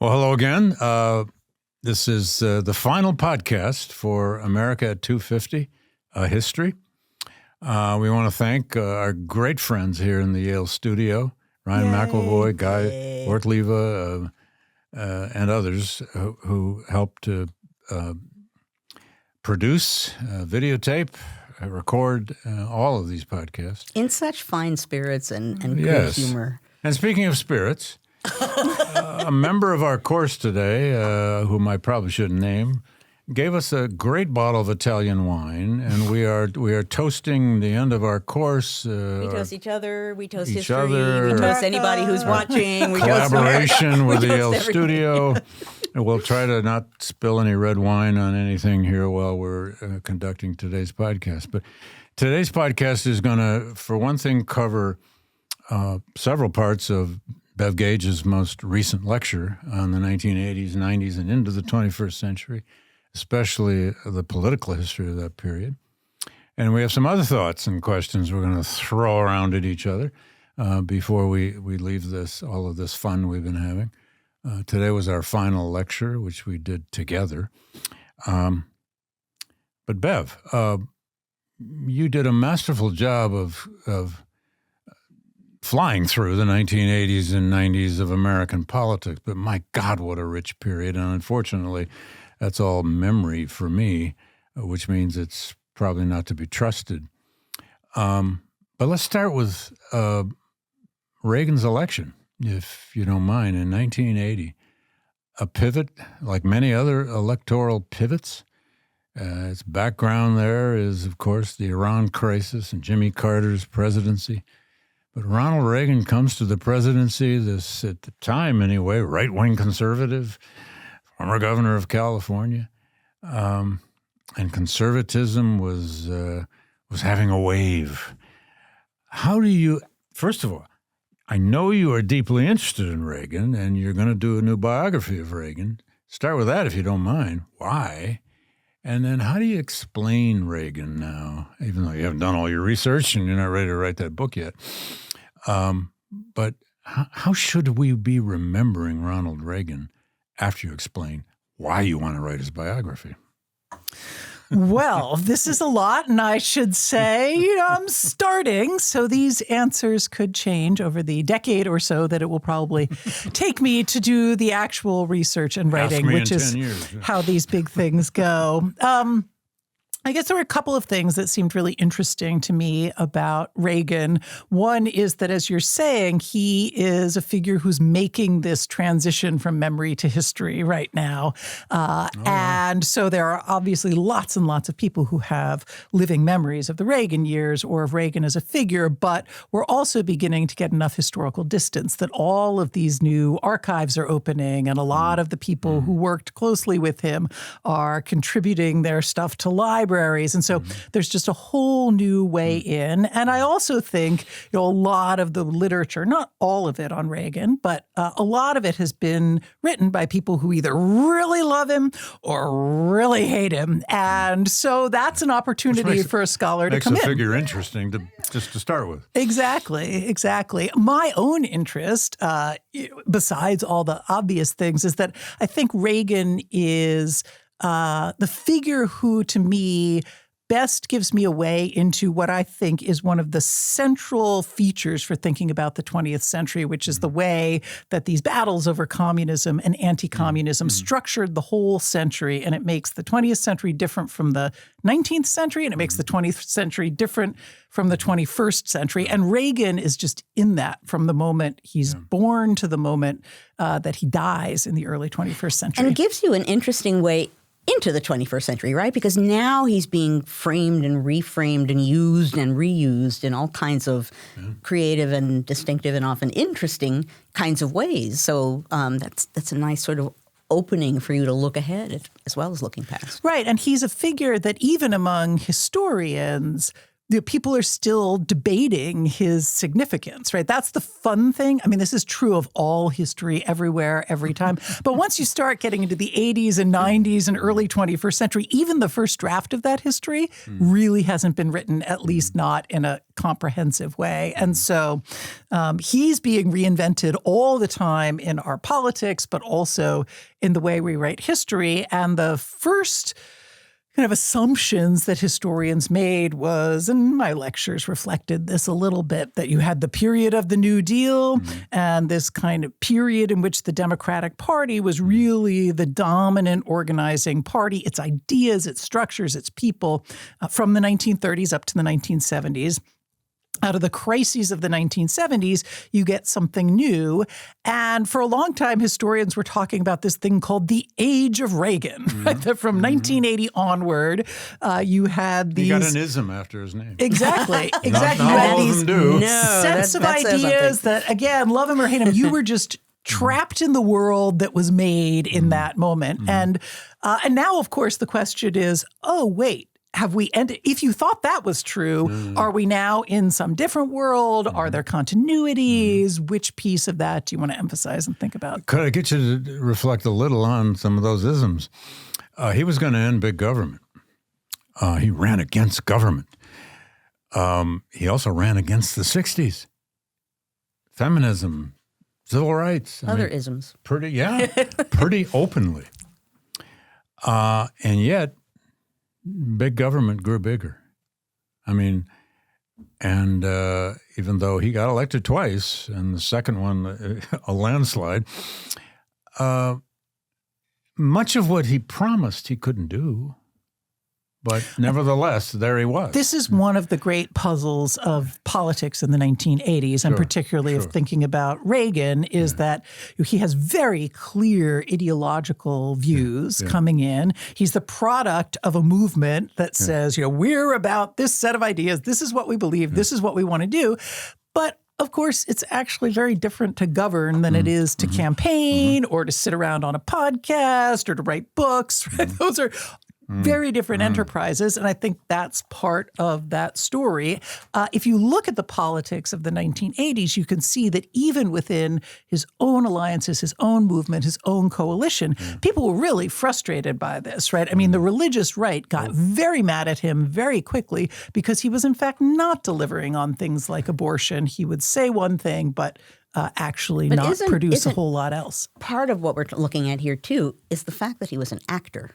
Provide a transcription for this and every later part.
Well, hello again. This is the final podcast for America at 250 History. We want to thank our great friends here in the Yale studio, Ryan McElvoy, Guy Ortlieva, and others who helped to produce, videotape, record all of these podcasts. In such fine spirits and good humor. And speaking of spirits, a member of our course today, whom I probably shouldn't name, gave us a great bottle of Italian wine, and we are toasting the end of our course. We toast each other. We toast each history. other. We toast anybody who's watching. We Collaboration with the Yale everything. studio. And we'll try to not spill any red wine on anything here while we're conducting today's podcast. But today's podcast is going to, for one thing, cover several parts of Bev Gage's most recent lecture on the 1980s, 90s, and into the 21st century, especially the political history of that period. And we have some other thoughts and questions we're going to throw around at each other before we leave all of this fun we've been having. Today was our final lecture, which we did together. But Bev, you did a masterful job of flying through the 1980s and 90s of American politics, but my God, what a rich period. And unfortunately, that's all memory for me, which means it's probably not to be trusted. But let's start with Reagan's election, if you don't mind, in 1980. A pivot, like many other electoral pivots. Its background there is, of course, the Iran crisis and Jimmy Carter's presidency. But Ronald Reagan comes to the presidency, this, at the time anyway, right-wing conservative, former governor of California, and conservatism was having a wave. How do you, first of all, I know you are deeply interested in Reagan, and you're going to do a new biography of Reagan. Start with that if you don't mind. Why? And then how do you explain Reagan now, even though you haven't done all your research and you're not ready to write that book yet? But how should we be remembering Ronald Reagan after you explain why you want to write his biography? Well, this is a lot, and I should say, I'm starting, so these answers could change over the decade or so that it will probably take me to do the actual research and writing, which is how these big things go. I guess there were a couple of things that seemed really interesting to me about Reagan. One is that, as you're saying, he is a figure who's making this transition from memory to history right now. And so there are obviously lots and lots of people who have living memories of the Reagan years or of Reagan as a figure, but we're also beginning to get enough historical distance that all of these new archives are opening, and a lot of the people who worked closely with him are contributing their stuff to libraries. And so there's just a whole new way in. And I also think, a lot of the literature, not all of it on Reagan, but a lot of it has been written by people who either really love him or really hate him. And so that's an opportunity for a scholar to come in. Makes a figure interesting just to start with. Exactly. My own interest, besides all the obvious things, is that I think Reagan is the figure who, to me, best gives me a way into what I think is one of the central features for thinking about the 20th century, which is the way that these battles over communism and anti-communism structured the whole century. And it makes the 20th century different from the 19th century, and it makes the 20th century different from the 21st century. And Reagan is just in that from the moment he's born to the moment that he dies in the early 21st century. And it gives you an interesting way into the 21st century, right? Because now he's being framed and reframed and used and reused in all kinds of creative and distinctive and often interesting kinds of ways. So that's a nice sort of opening for you to look ahead as well as looking past. Right. And he's a figure that even among historians people are still debating his significance, right? That's the fun thing. I mean, this is true of all history, everywhere, every time. But once you start getting into the 80s and 90s and early 21st century, even the first draft of that history really hasn't been written, at least not in a comprehensive way. And so he's being reinvented all the time in our politics, but also in the way we write history. And the first kind of assumptions that historians made was, and my lectures reflected this a little bit, that you had the period of the New Deal and this kind of period in which the Democratic Party was really the dominant organizing party, its ideas, its structures, its people, from the 1930s up to the 1970s. Out of the crises of the 1970s, you get something new. And for a long time, historians were talking about this thing called the age of Reagan. Right? That from 1980 onward, you had these... He got an ism after his name. Exactly. Not You had all of these them do. sets of ideas that, again, love him or hate him, you were just trapped in the world that was made in that moment. And now, of course, the question is, oh, wait. Have we ended? If you thought that was true, are we now in some different world? Are there continuities? Which piece of that do you want to emphasize and think about? Could I get you to reflect a little on some of those isms? He was going to end big government. He ran against government. He also ran against the 60s. Feminism, civil rights. Other isms. Pretty openly. And yet, big government grew bigger. I mean, and even though he got elected twice, and the second one, a landslide, much of what he promised he couldn't do. But nevertheless, there he was. This is one of the great puzzles of politics in the 1980s, and particularly of thinking about Reagan, is that he has very clear ideological views coming in. He's the product of a movement that says, we're about this set of ideas. This is what we believe. This is what we want to do. But of course, it's actually very different to govern than it is to campaign or to sit around on a podcast or to write books. Right? Those are very different enterprises, and I think that's part of that story. If you look at the politics of the 1980s, you can see that even within his own alliances, his own movement, his own coalition, people were really frustrated by this, right? I mean, the religious right got very mad at him very quickly because he was, in fact, not delivering on things like abortion. He would say one thing, but actually not produce a whole lot else. Part of what we're looking at here, too, is the fact that he was an actor.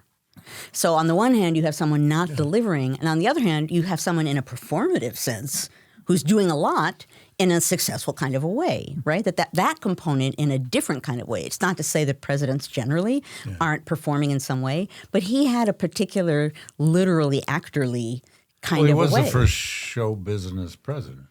So on the one hand, you have someone not delivering, and on the other hand, you have someone in a performative sense who's doing a lot in a successful kind of a way, right? That component in a different kind of way. It's not to say that presidents generally aren't performing in some way, but he had a particular literally actorly kind of a way. He was the first show business president.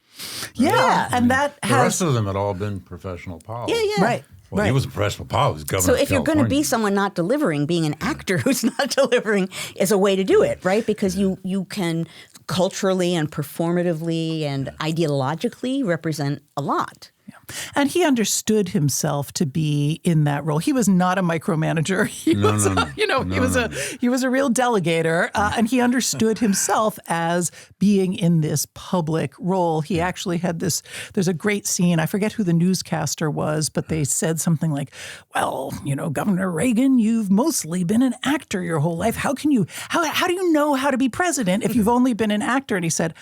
Yeah, and that the rest of them had all been professional politics. Yeah. Right. Well, he was a professional politics governor. So if you're going to be someone not delivering, being an actor who's not delivering is a way to do it, right? Because you can culturally and performatively and ideologically represent a lot. And he understood himself to be in that role. He was not a micromanager. He was a real delegator, and he understood himself as being in this public role. He actually had this. There's a great scene. I forget who the newscaster was, but they said something like, "Well, Governor Reagan, you've mostly been an actor your whole life. How do you know how to be president if you've only been an actor?" And he said,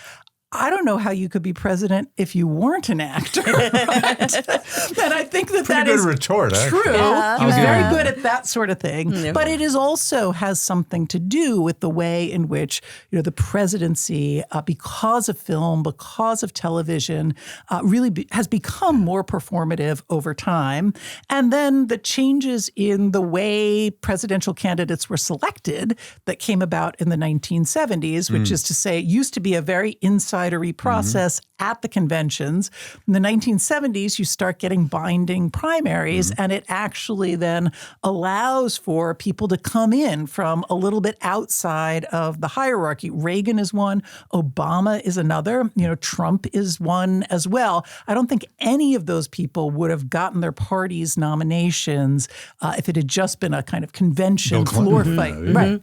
I don't know how you could be president if you weren't an actor. Right? And I think that good is retort, true. Yeah. He was very good at that sort of thing. Yeah. But it is also has something to do with the way in which the presidency, because of film, because of television, really has become more performative over time. And then the changes in the way presidential candidates were selected that came about in the 1970s, which is to say, it used to be a very insidery process at the conventions. In the 1970s, you start getting binding primaries, and it actually then allows for people to come in from a little bit outside of the hierarchy. Reagan is one. Obama is another. Trump is one as well. I don't think any of those people would have gotten their party's nominations if it had just been a kind of convention floor fight. Right.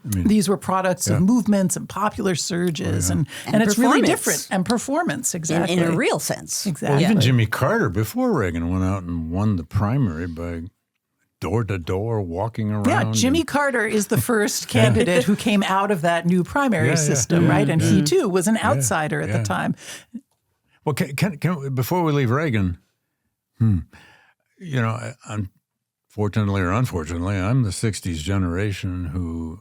These were products of movements and popular surges, and it's really very different. And performance, exactly. In a real sense. Exactly. Well, even Jimmy Carter, before Reagan, went out and won the primary by door-to-door, walking around. Yeah, Jimmy Carter is the first candidate who came out of that new primary system, right? And he, too, was an outsider at the time. Well, can before we leave Reagan, unfortunately or unfortunately, I'm the 60s generation who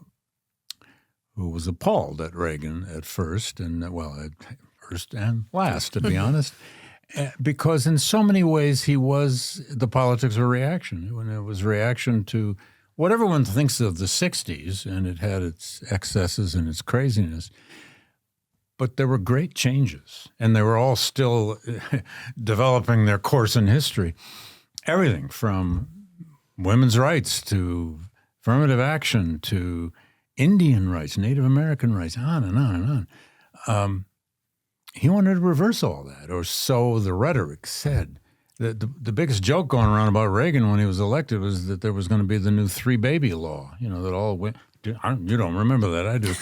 was appalled at Reagan at first, and at first and last, to be honest. Because in so many ways the politics of reaction. When it was reaction to what everyone thinks of the 60s, and it had its excesses and its craziness, but there were great changes, and they were all still developing their course in history. Everything from women's rights to affirmative action to Indian rights, Native American rights, on and on and on. He wanted to reverse all that, or so the rhetoric said. The biggest joke going around about Reagan when he was elected was that there was going to be the new 3-baby law, that all went. You don't remember that, I do.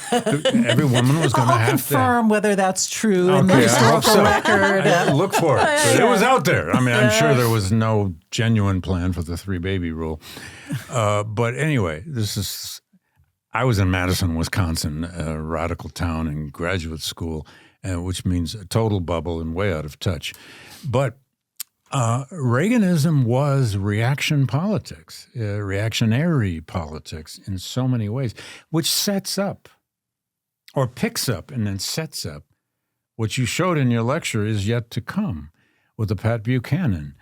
Every woman was going to have to confirm whether that's true in the historical record. Look for it. But it was out there. I mean, I'm sure there was no genuine plan for the 3-baby rule. But anyway, I was in Madison, Wisconsin, a radical town in graduate school, which means a total bubble and way out of touch. But Reaganism was reaction politics, reactionary politics in so many ways, which sets up or picks up and then sets up what you showed in your lecture is yet to come with the Pat Buchanan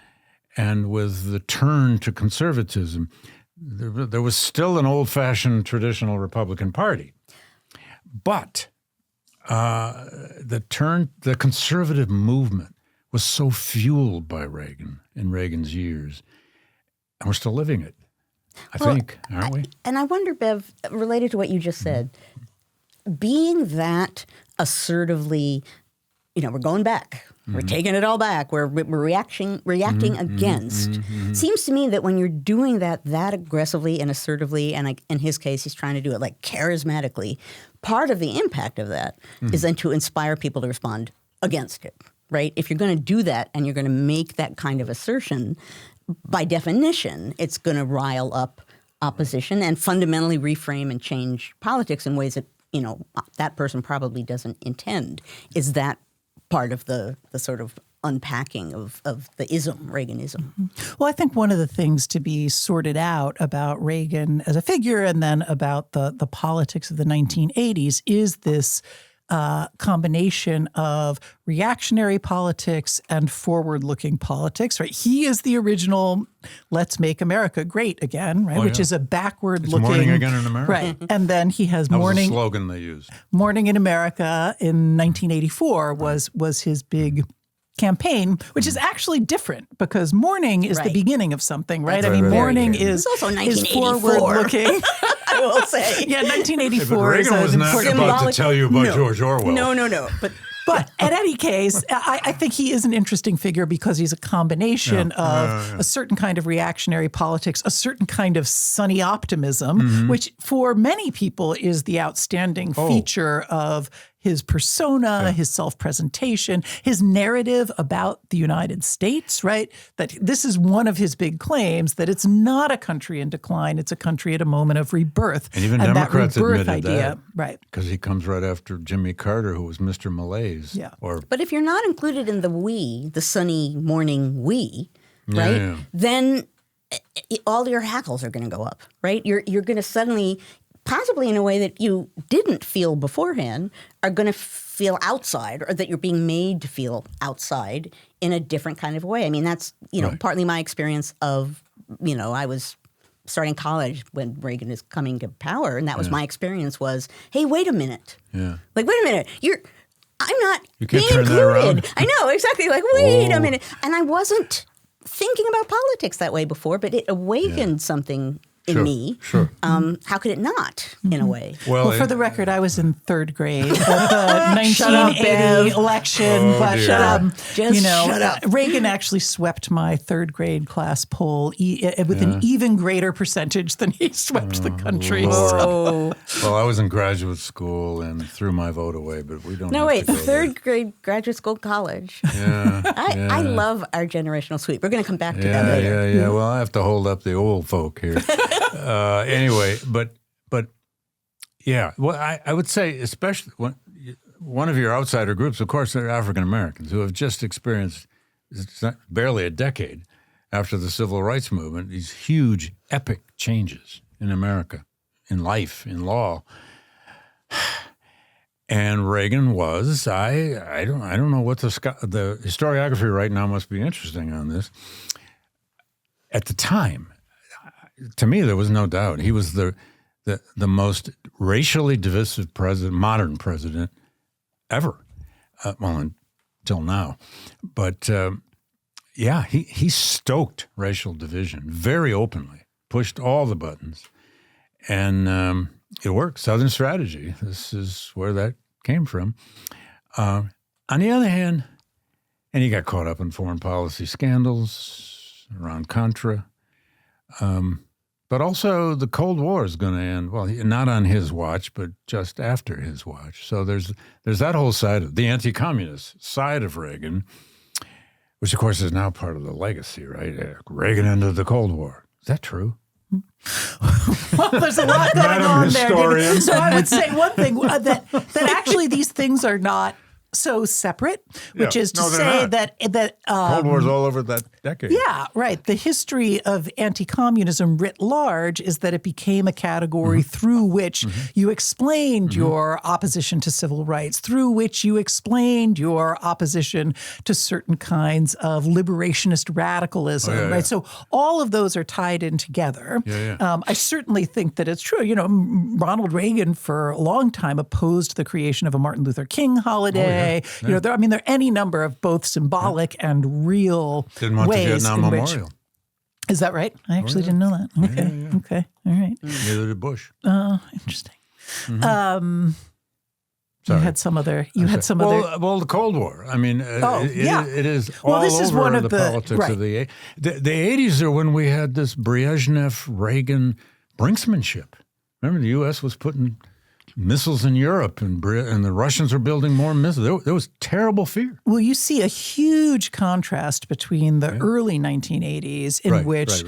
and with the turn to conservatism. There was still an old-fashioned traditional Republican Party, but the conservative movement was so fueled by Reagan in Reagan's years, and we're still living it, I think, aren't we? And I wonder, Bev, related to what you just said, being that assertively, we're going back, we're taking it all back, we're reacting against, seems to me that when you're doing that aggressively and assertively, and in his case, he's trying to do it like charismatically, part of the impact of that is then to inspire people to respond against it, right? If you're going to do that and you're going to make that kind of assertion, by definition, it's going to rile up opposition and fundamentally reframe and change politics in ways that, that person probably doesn't intend. Is that part of the sort of unpacking of the Reaganism? Well, I think one of the things to be sorted out about Reagan as a figure and then about the politics of the 1980s is this combination of reactionary politics and forward-looking politics, right? He is the original "Let's make America great again," right? Which is a backward-looking. Morning again in America. Right. And then he has that morning. Was the slogan they used. Morning in America in 1984 was his big campaign, which is actually different because morning is the beginning of something, right? Morning is forward-looking. I will say. Yeah, 1984 Reagan was not about to tell you about George Orwell. No. But in any case, I think he is an interesting figure because he's a combination of a certain kind of reactionary politics, a certain kind of sunny optimism, which for many people is the outstanding feature of his persona, his self-presentation, his narrative about the United States, right? That this is one of his big claims, that it's not a country in decline, it's a country at a moment of rebirth. And even Democrats that rebirth admitted idea, that. Right. Because he comes right after Jimmy Carter, who was Mr. Malaise. Yeah. But if you're not included in the sunny morning right, then all your hackles are going to go up, right? You're going to suddenly, possibly in a way that you didn't feel beforehand, are going to feel outside, or that you're being made to feel outside in a different kind of way. I mean, that's, partly my experience of, I was starting college when Reagan is coming to power, and that was my experience was, hey, wait a minute. Yeah. Like, wait a minute, I'm not you being can't turn that around. included. I know, exactly. Like, wait a minute. And I wasn't thinking about politics that way before, but it awakened something in me. Sure. How could it not, in a way? Well, for the record, I was in third grade at the 1980 election, but Shut up. Reagan actually swept my third grade class poll with an even greater percentage than he swept the country. Well, I was in graduate school and threw my vote away, but we don't. No, have wait, to go third grade graduate school, college. Yeah, I love our generational sweep. We're going to come back to that later. Yeah. Well, I have to hold up the old folk here. Anyway, but yeah. Well, I would say, especially one of your outsider groups, of course, are African Americans who have just experienced barely a decade after the Civil Rights Movement these huge, epic changes in America, in life, in law. And Reagan was, I don't know what the historiography right now must be interesting on this. At the time, to me, there was no doubt he was the most racially divisive modern president ever. Until now. But he stoked racial division very openly, pushed all the buttons, and it worked. Southern strategy. This is where that came from. On the other hand, and he got caught up in foreign policy scandals around Contra. But also the Cold War is going to end, well, not on his watch, but just after his watch. So there's that whole side of the anti-communist side of Reagan, which of course is now part of the legacy, right? Reagan ended the Cold War. Is that true? Well, there's a lot going on there, David. So I would say one thing, that actually these things are not so separate, which is to say that Cold War's all over that decade. Yeah, right. The history of anti-communism writ large is that it became a category through which you explained your opposition to civil rights, through which you explained your opposition to certain kinds of liberationist radicalism, right? So all of those are tied in together. I certainly think that it's true. You know, Ronald Reagan for a long time opposed the creation of a Martin Luther King holiday. You know, there are any number of both symbolic and real Didn't want ways the Vietnam in which. Memorial. Is that right? I actually didn't know that. Okay. Okay. All right. Neither did Bush. Oh, interesting. Sorry. You had some other. Well, the Cold War. I mean, it is all this over is one of the politics of the 80s are when we had this Brezhnev-Reagan brinksmanship. Remember, the U.S. was putting missiles in Europe, and the Russians were building more missiles. There was terrible fear. Well, you see a huge contrast between the early 1980s, in which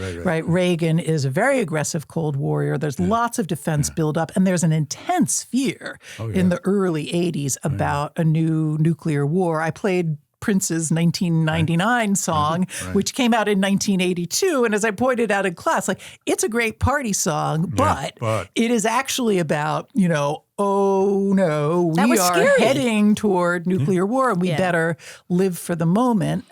Reagan is a very aggressive Cold Warrior. There's lots of defense buildup, and there's an intense fear in the early 80s about a new nuclear war. I played Prince's 1999 song, which came out in 1982. And as I pointed out in class, it's a great party song, but it is actually about, oh no, we are heading toward nuclear war and we better live for the moment.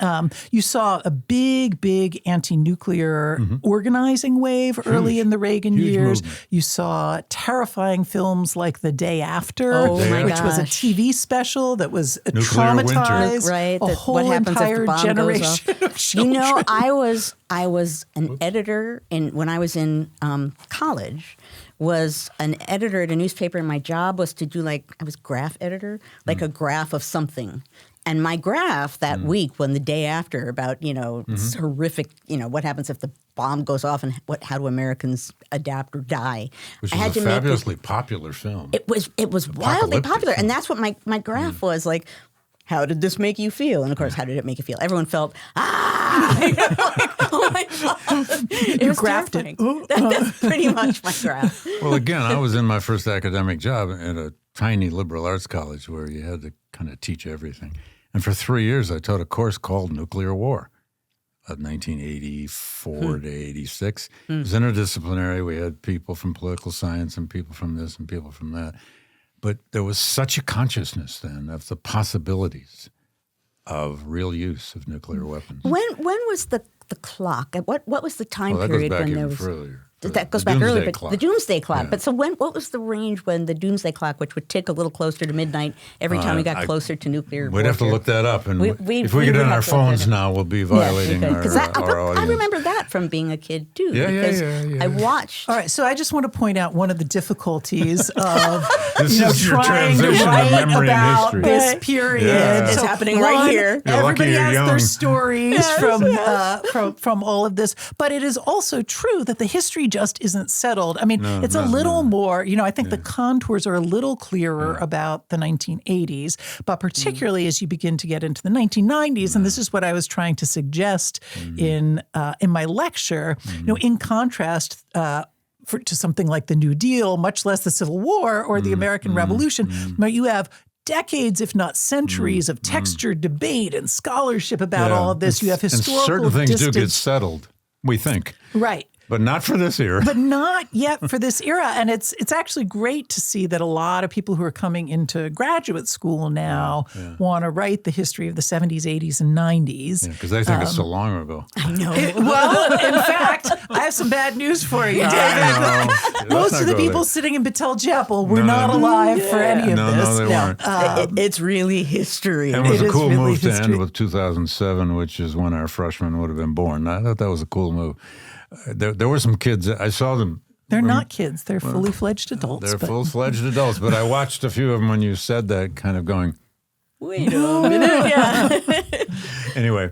You saw a big anti-nuclear organizing wave early in the Reagan years. Movement. You saw terrifying films like The Day After, which was a TV special that was traumatized a whole entire generation of children. I was an editor when I was in college. Was an editor at a newspaper, and my job was to do I was graph editor, a graph of something. And my graph that week, when The Day After, about this horrific, what happens if the bomb goes off, and how do Americans adapt or die? Which was a fabulously popular film. It was wildly popular, and that's what my graph was like. How did this make you feel? And of course, how did it make you feel? Everyone felt, oh my God. It was graphed terrifying. That's pretty much my graph. Well, again, I was in my first academic job at a tiny liberal arts college where you had to kind of teach everything. And for 3 years, I taught a course called Nuclear War, 1984 to 86. It was interdisciplinary. We had people from political science and people from this and people from that. But there was such a consciousness then of the possibilities of real use of nuclear weapons. When was the clock? What was the time period that goes back when there even was further. that goes back earlier, but clock. the doomsday clock. Yeah. But so what was the range when the doomsday clock, which would tick a little closer to midnight every time we got closer to nuclear warfare? We'd have to look that up. And if we get it on our phones now, we'll be violating our audience. I remember that from being a kid, too. Yeah. I watched. All right, so I just want to point out one of the difficulties of trying to write about this period. Yeah. It's happening right here. Everybody has their stories from all of this. But it is also true that the history just isn't settled. I mean, it's a little more, I think the contours are a little clearer about the 1980s, but particularly as you begin to get into the 1990s, and this is what I was trying to suggest in my lecture, in contrast to something like the New Deal, much less the Civil War or the American Revolution, you have decades, if not centuries, of textured debate and scholarship about all of this. You have historical and certain things distance. do get settled, we think. Right. But not for this era. But not yet for this era. And it's actually great to see that a lot of people who are coming into graduate school now want to write the history of the 70s, 80s, and 90s. Because they think it's so long ago. I know. Well, in fact, I have some bad news for you, David. Most of the people sitting in Battelle Chapel were not alive for any of this. No, they weren't. It's really history. And it was a cool move to end with 2007, which is when our freshmen would have been born. I thought that was a cool move. There were some kids. I saw them. They're not kids. They're fully fledged adults. They're full-fledged adults. But I watched a few of them when you said that, kind of going, wait a minute. Anyway,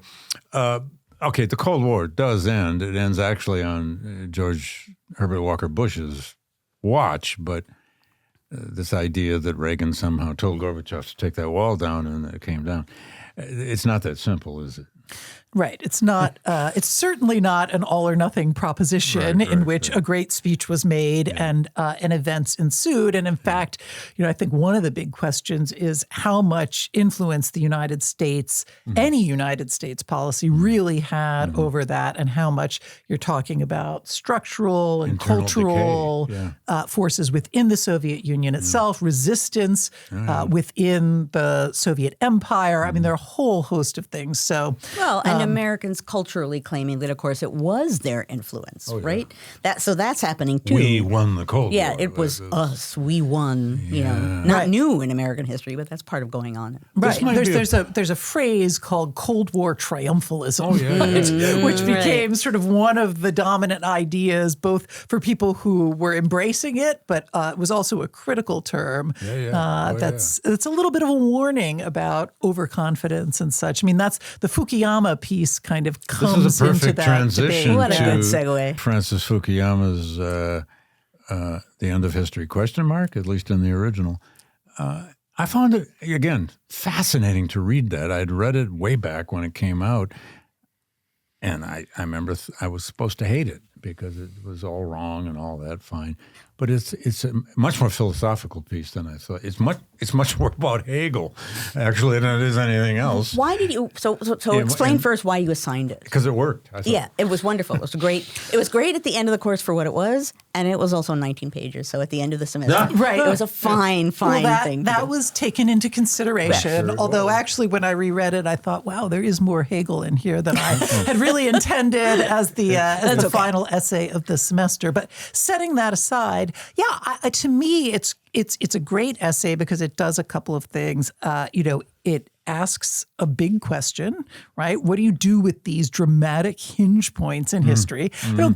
okay, the Cold War does end. It ends actually on George Herbert Walker Bush's watch, but this idea that Reagan somehow told Gorbachev to take that wall down and it came down, it's not that simple, is it? Right. It's not. It's certainly not an all or nothing proposition in which a great speech was made and events ensued. And in fact, I think one of the big questions is how much influence the United States, any United States policy, really had over that, and how much you're talking about structural and internal cultural forces within the Soviet Union itself, resistance within the Soviet Empire. I mean, there are a whole host of things. So and Americans culturally claiming that, of course, it was their influence, right? So that's happening too. We won the Cold War. Yeah, it was us. We won. Not new in American history, but that's part of going on. Right. There's a phrase called Cold War triumphalism, which became sort of one of the dominant ideas, both for people who were embracing it, but it was also a critical term. That's a little bit of a warning about overconfidence and such. I mean, that's the Fukuyama piece kind of comes into that. This is a perfect transition what a to good segue. Francis Fukuyama's The End of History, at least in the original. I found it, again, fascinating to read that. I'd read it way back when it came out, and I remember I was supposed to hate it because it was all wrong and all that, fine. But it's a much more philosophical piece than I thought. It's much more about Hegel, actually, than it is anything else. Why did you? So explain first why you assigned it. Because it worked. I thought. Yeah, it was wonderful. It was great. It was great at the end of the course for what it was, and it was also 19 pages. So at the end of the semester, it was a fine thing. That was taken into consideration. Sure, although actually, when I reread it, I thought, wow, there is more Hegel in here than I had really intended as the final essay of the semester. But setting that aside. To me, it's a great essay because it does a couple of things. It asks a big question, right? What do you do with these dramatic hinge points in history?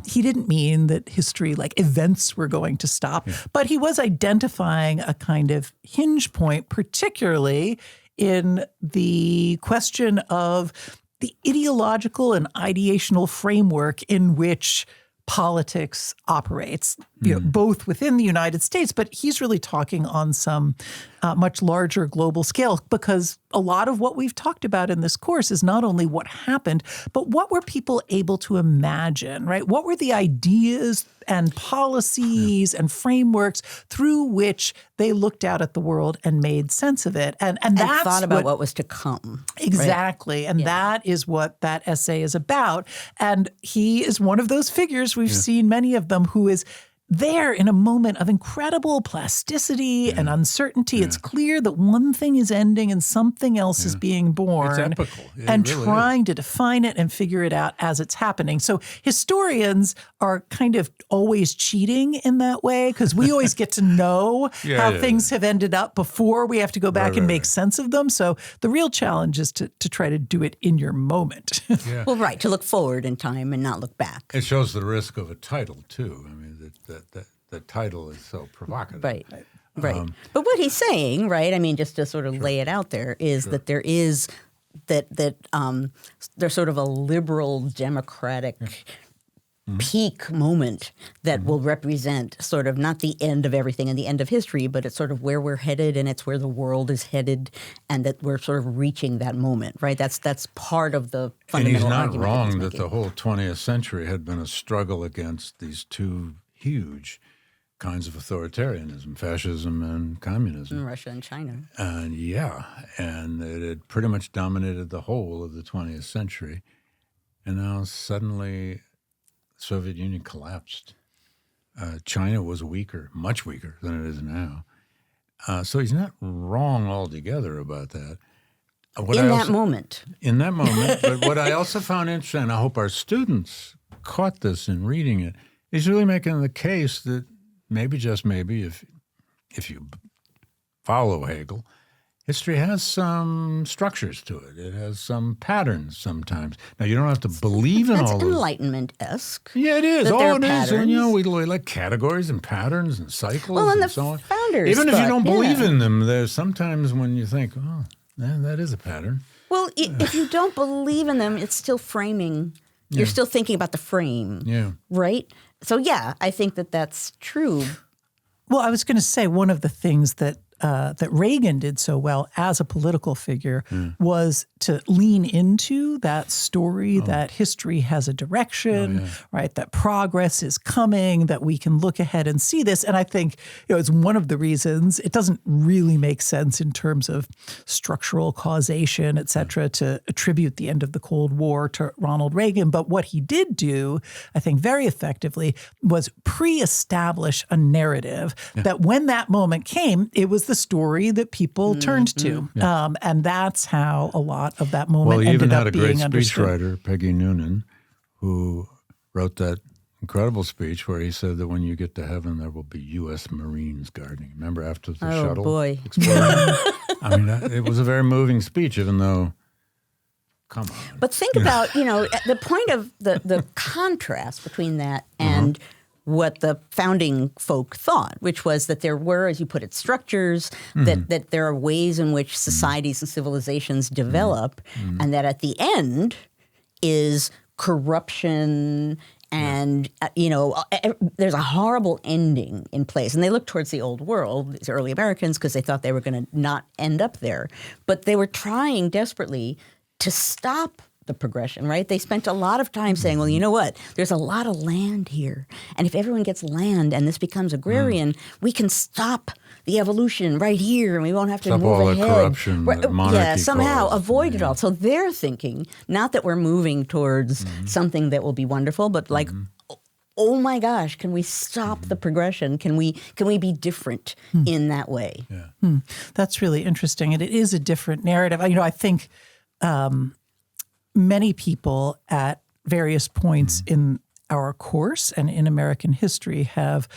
He didn't mean that history, like events, were going to stop, but he was identifying a kind of hinge point, particularly in the question of the ideological and ideational framework in which politics operates, both within the United States, but he's really talking on some much larger global scale, because a lot of what we've talked about in this course is not only what happened, but what were people able to imagine, right? What were the ideas and policies and frameworks through which they looked out at the world and made sense of it. And that's thought about what was to come. Exactly. Right? And that is what that essay is about. And he is one of those figures, we've seen many of them, who is there in a moment of incredible plasticity and uncertainty. It's clear that one thing is ending and something else is being born. It's epical. And really trying to define it and figure it out as it's happening. So historians are kind of always cheating in that way because we always get to know how things have ended up before we have to go back and make sense of them. So the real challenge is to try to do it in your moment. Well, right, to look forward in time and not look back. It shows the risk of a title, too. I mean, the title is so provocative. Right. But what he's saying, right, I mean, just to sort of lay it out there, is that there is there's sort of a liberal democratic peak moment that will represent sort of not the end of everything and the end of history, but it's sort of where we're headed and it's where the world is headed and that we're sort of reaching that moment, right? That's part of the fundamental argument. And he's not wrong that the whole 20th century had been a struggle against these two huge kinds of authoritarianism, fascism and communism. In Russia and China. And it had pretty much dominated the whole of the 20th century. And now suddenly the Soviet Union collapsed. China was weaker, much weaker than it is now. So he's not wrong altogether about that. In that moment. But what I also found interesting, and I hope our students caught this in reading it, he's really making the case that maybe, just maybe, if you follow Hegel, history has some structures to it. It has some patterns sometimes. Now, you don't have to believe in all That's those. Enlightenment-esque. Yeah, it is. It is. And, we like categories and patterns and cycles and so on. Founders Even if you don't believe in them, there's sometimes when you think, that is a pattern. Well, if you don't believe in them, it's still framing. You're still thinking about the frame, right? So, I think that's true. Well, I was going to say one of the things that Reagan did so well as a political figure was to lean into that story that history has a direction, right? That progress is coming, that we can look ahead and see this. And I think it's one of the reasons it doesn't really make sense in terms of structural causation, et cetera, to attribute the end of the Cold War to Ronald Reagan. But what he did do, I think very effectively, was pre-establish a narrative that when that moment came, it was the story that people turned to. And that's how a lot of that moment ended up being understood. Well, you even had a great speechwriter, Peggy Noonan, who wrote that incredible speech where he said that when you get to heaven, there will be U.S. Marines guarding. Remember after the shuttle? Oh, boy. I mean, it was a very moving speech, even though, come on. But think about, the point of the contrast between that and what the founding folk thought, which was that there were, as you put it, structures, that there are ways in which societies and civilizations develop, and that at the end is corruption and, there's a horrible ending in place. And they looked towards the old world, these early Americans, because they thought they were going to not end up there. But they were trying desperately to stop the progression, right? They spent a lot of time saying, well, you know what? There's a lot of land here. And if everyone gets land and this becomes agrarian, we can stop the evolution right here and we won't have to stop move all ahead. The corruption that monarchy somehow caused. avoid it all. So they're thinking, not that we're moving towards something that will be wonderful, but like, oh my gosh, can we stop the progression? Can we be different in that way? Yeah. That's really interesting. And it is a different narrative. I think many people at various points in our course and in American history have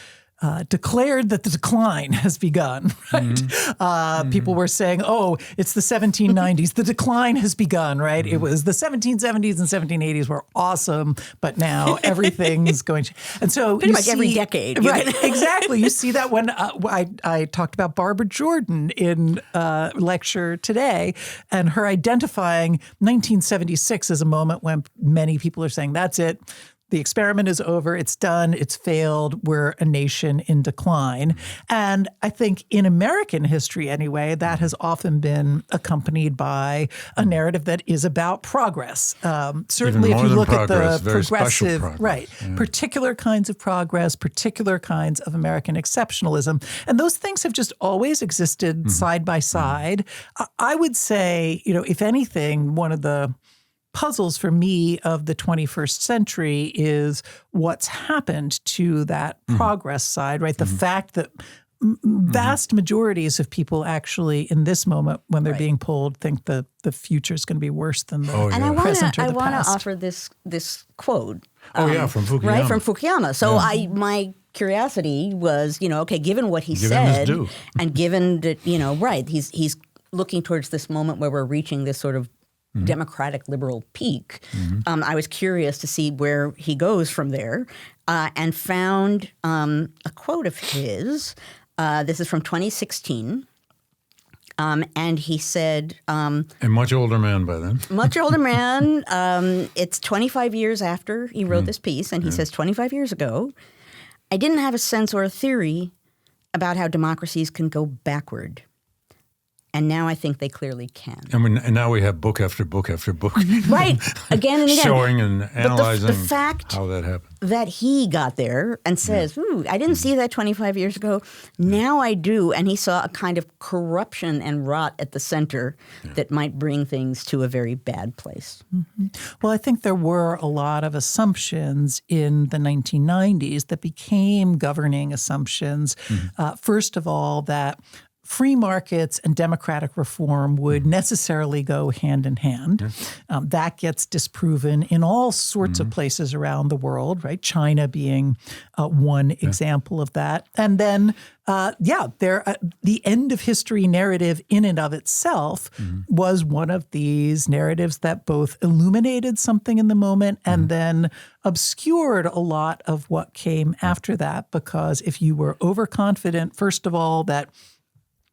declared that the decline has begun. Right? People were saying, it's the 1790s. The decline has begun, right? It was the 1770s and 1780s were awesome, but now everything's going to... And so pretty much every decade. Right, exactly. You see that when I talked about Barbara Jordan in lecture today and her identifying 1976 as a moment when many people are saying, that's it. The experiment is over. It's done. It's failed. We're a nation in decline. And I think in American history anyway, that has often been accompanied by a narrative that is about progress. Certainly if you look at the progressive, particular kinds of progress, particular kinds of American exceptionalism. And those things have just always existed side by side. I would say, if anything, one of the puzzles for me of the 21st century is what's happened to that progress side, right? The fact that vast majorities of people actually in this moment when they're being polled think the future is going to be worse than the And present or the I want to past. offer this quote. From Fukuyama. Right, from Fukuyama. So my curiosity was, okay, given what he Give him said, his due. and given that, he's looking towards this moment where we're reaching this sort of democratic liberal peak. I was curious to see where he goes from there, and found a quote of his. This is from 2016. And he said... a much older man by then. Much older man. It's 25 years after he wrote this piece, and he says, 25 years ago, I didn't have a sense or a theory about how democracies can go backward. And now I think they clearly can. And now we have book after book after book. Right. Again and again. Showing and analyzing the fact how that happened. That he got there and says, ooh, I didn't see that 25 years ago. Now I do. And he saw a kind of corruption and rot at the center that might bring things to a very bad place. Well, I think there were a lot of assumptions in the 1990s that became governing assumptions. First of all, that free markets and democratic reform would necessarily go hand in hand. That gets disproven in all sorts of places around the world, right? China being one example of that. And then, the end of history narrative in and of itself was one of these narratives that both illuminated something in the moment and then obscured a lot of what came after that. Because if you were overconfident, first of all, that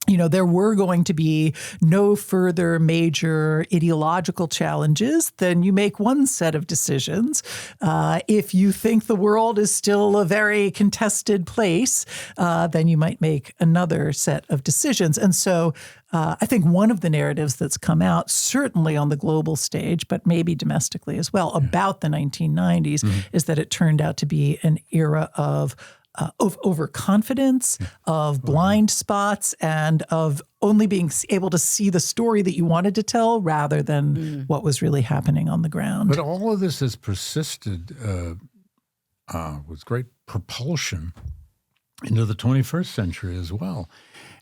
there were going to be no further major ideological challenges, then you make one set of decisions. If you think the world is still a very contested place, then you might make another set of decisions. And so I think one of the narratives that's come out, certainly on the global stage, but maybe domestically as well, about the 1990s is that it turned out to be an era of overconfidence, of blind spots, and of only being able to see the story that you wanted to tell rather than what was really happening on the ground. But all of this has persisted with great propulsion into the 21st century as well.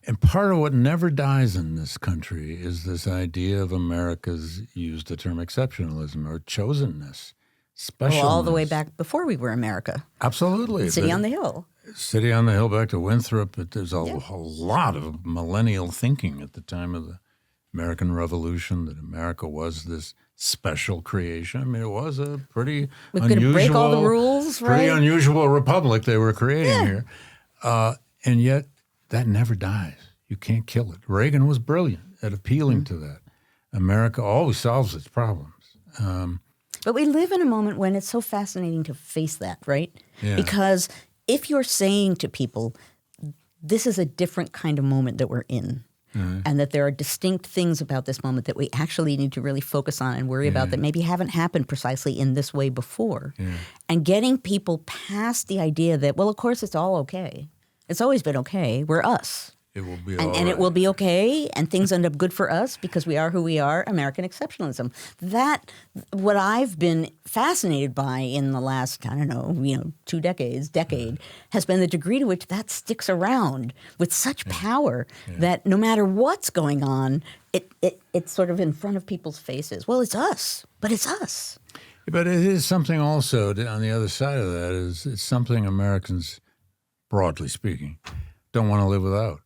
And part of what never dies in this country is this idea of America's, used the term exceptionalism or chosenness. Specialness. Well, all the way back before we were America. Absolutely. City on the Hill. City on the Hill back to Winthrop. But there's a lot of millennial thinking at the time of the American Revolution that America was this special creation. I mean, it was a pretty unusual, break all the rules, right? Pretty unusual republic they were creating here. And yet that never dies. You can't kill it. Reagan was brilliant at appealing to that. America always solves its problems. But we live in a moment when it's so fascinating to face that, right? Yeah. Because if you're saying to people, this is a different kind of moment that we're in, and that there are distinct things about this moment that we actually need to really focus on and worry about that maybe haven't happened precisely in this way before, and getting people past the idea that, well, of course it's all okay. It's always been okay. We're us. It will be and it will be okay, and things end up good for us because we are who we are, American exceptionalism. That, what I've been fascinated by in the last, 2 decade, has been the degree to which that sticks around with such power that no matter what's going on, it's sort of in front of people's faces. Well, it's us, but it's us. But it is something also, on the other side of that, is it's something Americans, broadly speaking, don't want to live without.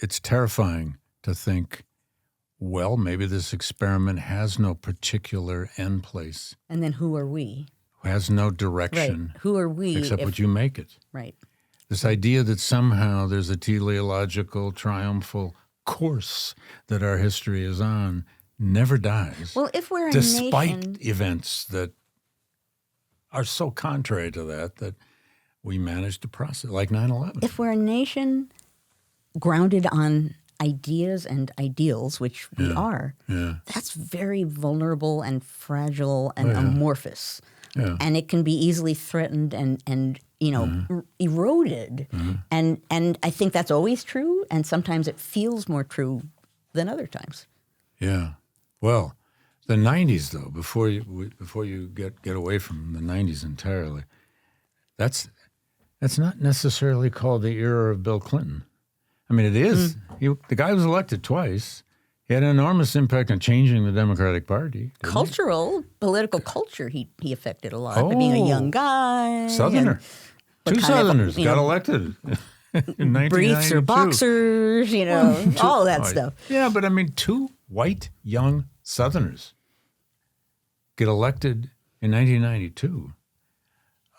It's terrifying to think, well, maybe this experiment has no particular end place. And then who are we? Has no direction. Right. Who are we? Except what you make it. Right. This idea that somehow there's a teleological, triumphal course that our history is on never dies. Well, if we're a despite nation, events that are so contrary to that we managed to process, like 9/11. If we're a nation grounded on ideas and ideals, which we are, that's very vulnerable and fragile and amorphous. Yeah. And it can be easily threatened and eroded. And I think that's always true, and sometimes it feels more true than other times. Yeah. Well, The 90s, though, before you get away from the 90s entirely, that's not necessarily called the era of Bill Clinton. I mean, it is. The guy was elected twice. He had an enormous impact on changing the Democratic Party. Political culture, he affected a lot by being a young guy. Southerner. Two Southerners got elected in 1992. Briefs or boxers, all of that stuff. Yeah, but I mean, two white young Southerners get elected in 1992.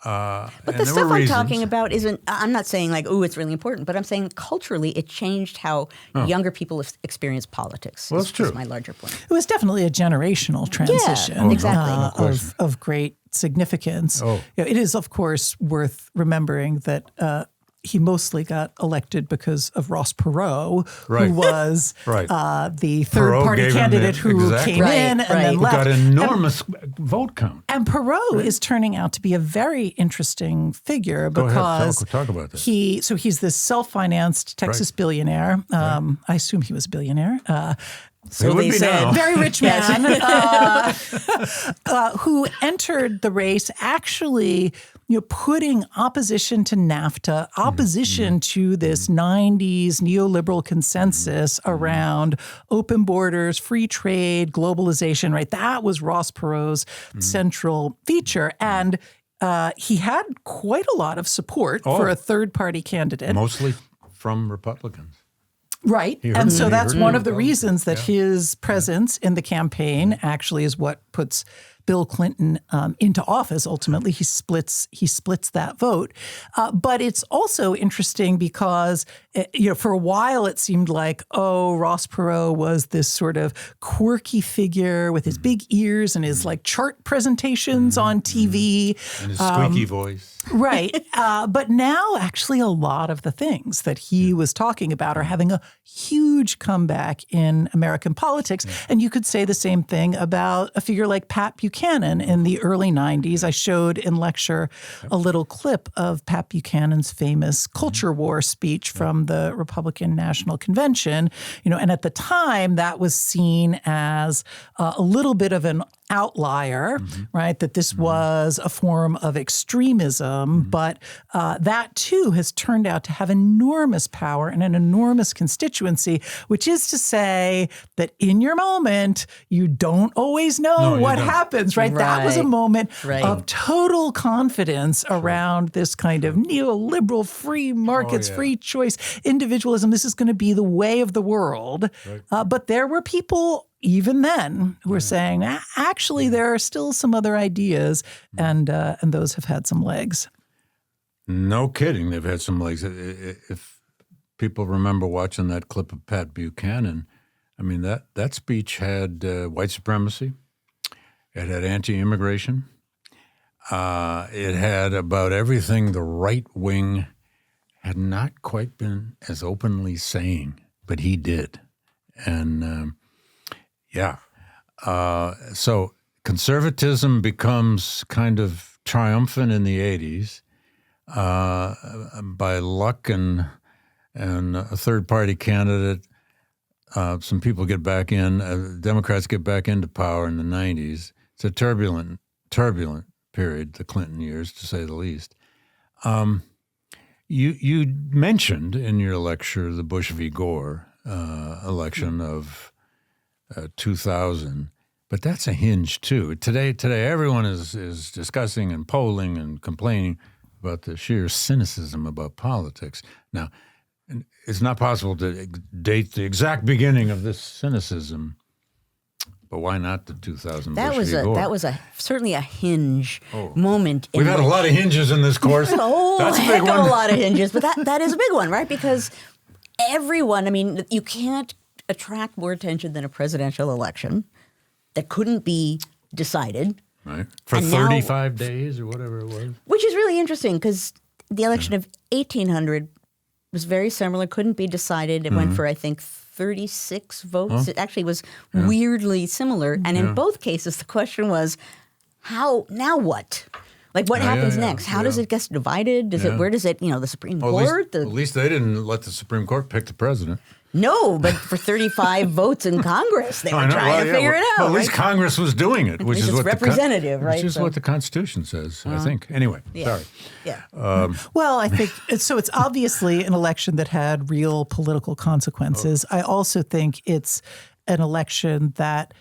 But the stuff I'm talking about isn't, I'm not saying like, it's really important, but I'm saying culturally it changed how younger people experience politics. Well, that's true. That's my larger point. It was definitely a generational transition exactly. Of great significance. It is, of course, worth remembering that he mostly got elected because of Ross Perot, who was the third-party candidate who came in and then left. Got enormous vote count. And Perot is turning out to be a very interesting figure because talk about that. He's this self-financed Texas billionaire. I assume he was a billionaire. So they said, very rich man who entered the race actually, putting opposition to NAFTA, opposition to this 90s neoliberal consensus around open borders, free trade, globalization, right? That was Ross Perot's central feature. And he had quite a lot of support for a third-party candidate. Mostly from Republicans. Right. And so that's one of the reasons that his presence in the campaign actually is what puts Bill Clinton into office. Ultimately, he splits that vote. But it's also interesting because, for a while it seemed like, Ross Perot was this sort of quirky figure with his big ears and his like chart presentations on TV. And his squeaky voice. Right. But now actually a lot of the things that he was talking about are having a huge comeback in American politics. And you could say the same thing about a figure like Pat Buchanan in the early 90s. I showed in lecture a little clip of Pat Buchanan's famous culture war speech from the Republican National Convention. And at the time that was seen as a little bit of an outlier, right? That this was a form of extremism, but that too has turned out to have enormous power and an enormous constituency, which is to say that in your moment, you don't always know what happens, right? That was a moment of total confidence around this kind of neoliberal free markets, free choice, individualism. This is going to be the way of the world. But there were people even then who were saying, actually, there are still some other ideas, and those have had some legs. No kidding, they've had some legs. If people remember watching that clip of Pat Buchanan, I mean, that speech had white supremacy. It had anti-immigration. It had about everything the right wing had not quite been as openly saying, but he did. And so conservatism becomes kind of triumphant in the 80s by luck and a third-party candidate. Some people get back in. Democrats get back into power in the 90s. It's a turbulent period, the Clinton years, to say the least. You mentioned in your lecture the Bush v. Gore election of 2000, but that's a hinge too. Today, everyone is discussing and polling and complaining about the sheer cynicism about politics. Now, it's not possible to date the exact beginning of this cynicism, but why not the 2000 Bush v. Gore? That was certainly a hinge moment. We've had a lot of hinges in this course. That's a big one. A lot of hinges, but that is a big one, right? Because everyone, I mean, you can't attract more attention than a presidential election that couldn't be decided. Right. For 35 days or whatever it was. Which is really interesting because the election of 1800 was very similar, couldn't be decided. It went for, I think, 36 votes. It actually was weirdly similar. And in both cases, the question was, now what? Like what happens next? How does it get divided? Where does it, the Supreme Court? At least they didn't let the Supreme Court pick the president. No, but for 35 votes in Congress, they were trying to figure it out. Well, at least Congress was doing it, which is what representative, which is what the Constitution says, I think. Anyway, sorry. Yeah. Well, I think so. It's obviously an election that had real political consequences. I also think it's an election that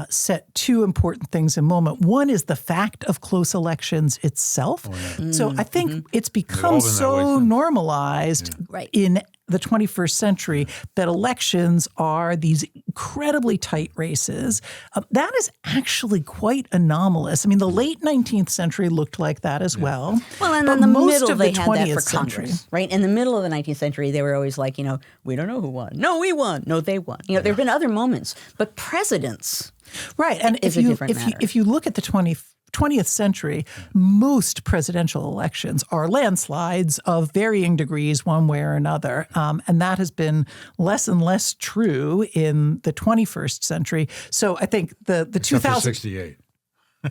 set two important things in moment. One is the fact of close elections itself. So I think it's become so normalized in the 21st century that elections are these incredibly tight races. That is actually quite anomalous. I mean, the late 19th century looked like that as well. Well, and in the middle, they had that for Congress, right? In the middle of the 19th century, they were always like, we don't know who won. No, we won. No, they won. There have been other moments, but presidents. Right. And if you look at the 20th century, most presidential elections are landslides of varying degrees one way or another. And that has been less and less true in the 21st century. So I think the 2068.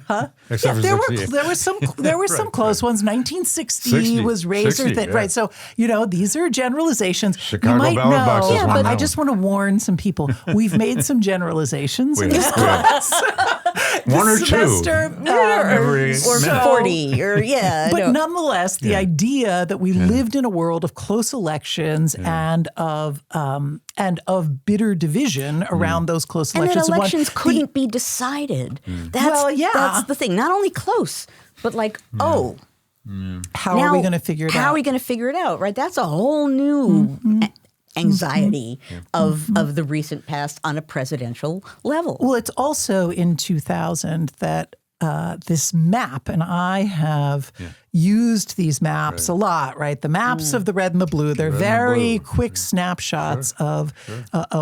Huh? Except for 68. There were some close ones. 1960 was razor thin, right? So these are generalizations. Chicago ballot boxes. But I just want to warn some people. We've made some generalizations in this class. One or semester, two, or 40, or But nonetheless, the idea that we lived in a world of close elections and of bitter division around those close elections. And that elections couldn't be decided. That's the thing. Not only close, but how are we going to figure it out? How are we going to figure it out, right? That's a whole new anxiety of the recent past on a presidential level. Well, it's also in 2000 that this map, and I have used these maps a lot, right? The maps of the red and the blue, they're very quick snapshots of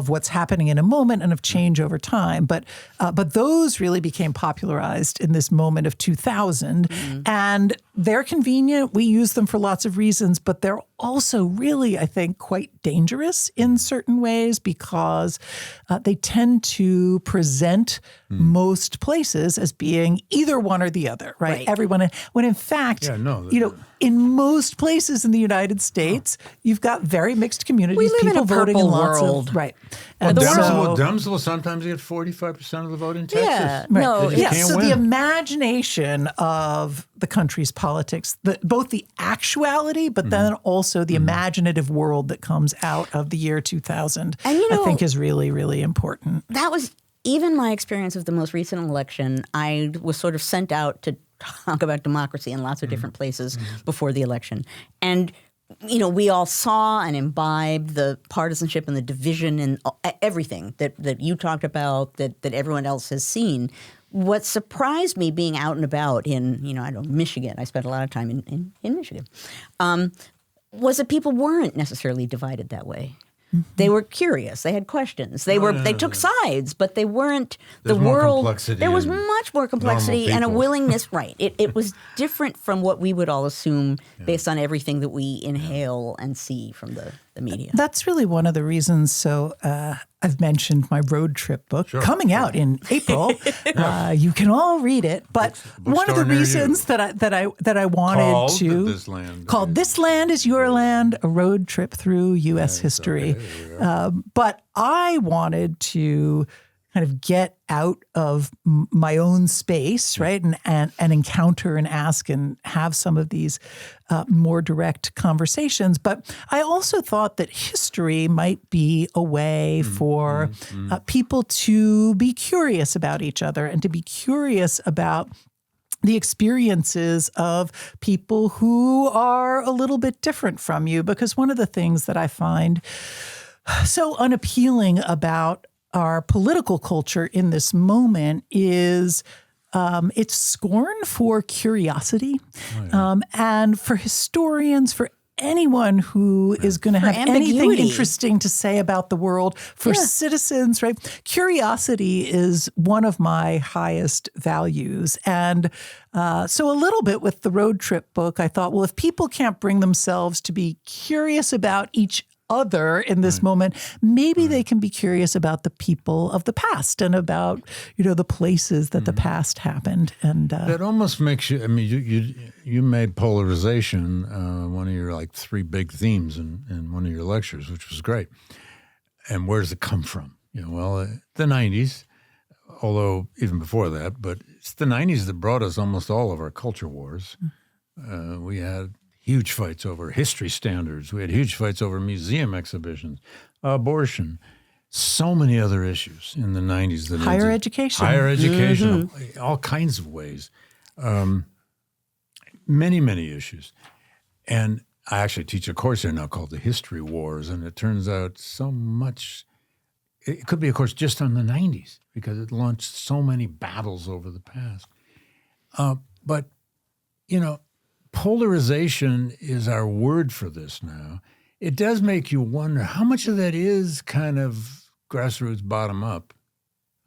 what's happening in a moment and of change over time. But those really became popularized in this moment of 2000. And they're convenient. We use them for lots of reasons, but they're also really, I think, quite dangerous in certain ways because they tend to present most places as being either one or the other, right? Everyone, when in fact, in most places in the United States, you've got very mixed communities. We live people in a voting purple in lots world. Of right. Well, Dems will sometimes get 45% of the vote in Texas. So the imagination of the country's politics, both the actuality, but then also the imaginative world that comes out of the year 2000, I think is really, really important. That was even my experience of the most recent election. I was sort of sent out to talk about democracy in lots of different places before the election. And, we all saw and imbibed the partisanship and the division and everything that you talked about, that everyone else has seen. What surprised me being out and about in, Michigan, I spent a lot of time in Michigan, was that people weren't necessarily divided that way. They were curious. They had questions. They took sides, but they weren't the world. There was much more complexity and a willingness. Right. It was different from what we would all assume based on everything that we inhale and see from the media. That's really one of the reasons. So I've mentioned my road trip book coming out in April. You can all read it. But one of the reasons that I wanted called "This Land Is Your Land: A Road Trip Through U.S. History." But I wanted to kind of get out of my own space, right, and encounter and ask and have some of these more direct conversations. But I also thought that history might be a way for people to be curious about each other and to be curious about the experiences of people who are a little bit different from you. Because one of the things that I find so unappealing about our political culture in this moment is its scorn for curiosity. And for historians, for anyone who is going to have anything interesting to say about the world, for citizens, right? Curiosity is one of my highest values. And so a little bit with the road trip book, I thought, well, if people can't bring themselves to be curious about each other in this moment, maybe they can be curious about the people of the past and about, the places that the past happened. And that almost makes you, I mean, you made polarization one of your 3 big themes in one of your lectures, which was great. And where does it come from? The 90s, although even before that, but it's the 90s that brought us almost all of our culture wars. We had huge fights over history standards. We had huge fights over museum exhibitions, abortion, so many other issues in the 90s. Higher education, all kinds of ways. Many, many issues. And I actually teach a course here now called The History Wars, and it turns out so much. It could be a course just on the 90s because it launched so many battles over the past. But, polarization is our word for this now. It does make you wonder how much of that is kind of grassroots bottom up.